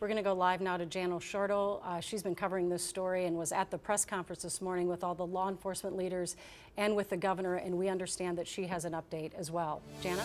We're going to go live now to Jano Shortle. She's been covering this story and was at the press conference this morning with all the law enforcement leaders and with the governor, and we understand that she has an update as well. Jana?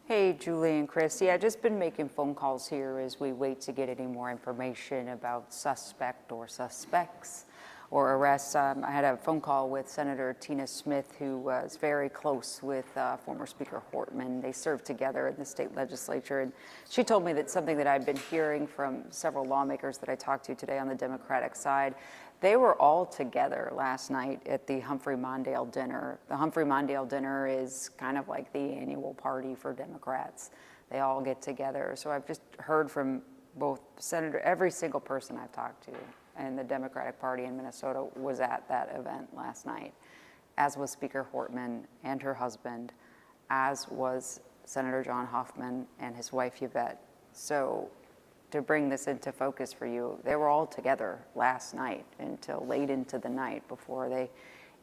Hey, Julie and Chris. Yeah, just been making phone calls here as we wait to get any more information about suspect or suspects or arrests. I had a phone call with Senator Tina Smith, who was very close with former Speaker Hortman. They served together in the state legislature, and she told me that something that I've been hearing from several lawmakers that I talked to today on the Democratic side. They were all together last night at the Humphrey Mondale dinner. The Humphrey Mondale dinner is kind of like the annual party for Democrats. They all get together. So I've just heard from both every single person I've talked to in the Democratic Party in Minnesota was at that event last night, as was Speaker Hortman and her husband, as was Senator John Hoffman and his wife Yvette. So to bring this into focus for you, they were all together last night until late into the night before they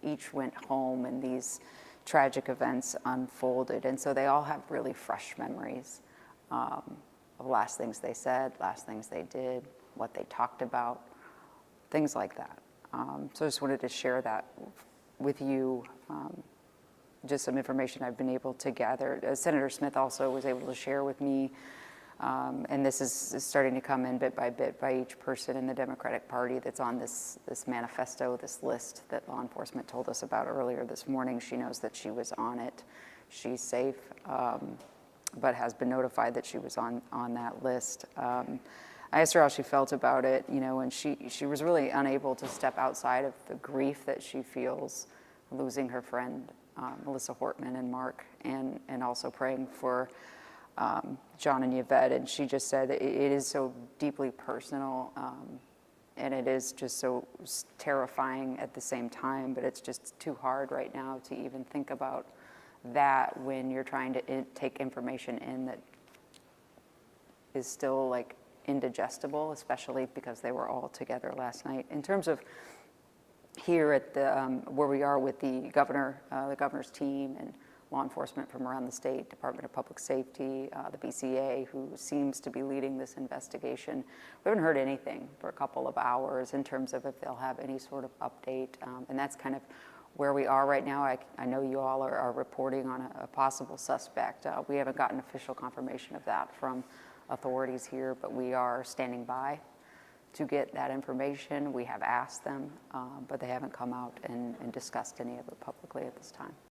each went home and these tragic events unfolded. And so they all have really fresh memories of last things they said, last things they did, what they talked about, things like that. So I just wanted to share that with you, just some information I've been able to gather. Senator Smith also was able to share with me, and this is starting to come in bit by each person in the Democratic Party that's on this manifesto, this list that law enforcement told us about earlier this morning. She knows that she was on it. She's safe, but has been notified that she was on that list. I asked her how she felt about it, and she was really unable to step outside of the grief that she feels losing her friend, Melissa Hortman and Mark, and also praying for John and Yvette. And she just said it is so deeply personal, and it is just so terrifying at the same time, but it's just too hard right now to even think about that when you're trying to take information in that is still like indigestible, especially because they were all together last night. In terms of here at the where we are with the governor's team and law enforcement from around the state, Department of Public Safety, the BCA, who seems to be leading this investigation. We haven't heard anything for a couple of hours in terms of if they'll have any sort of update, and that's kind of where we are right now. I know you all are reporting on a possible suspect. We haven't gotten official confirmation of that from authorities here, but we are standing by to get that information. We have asked them, but they haven't come out and discussed any of it publicly at this time.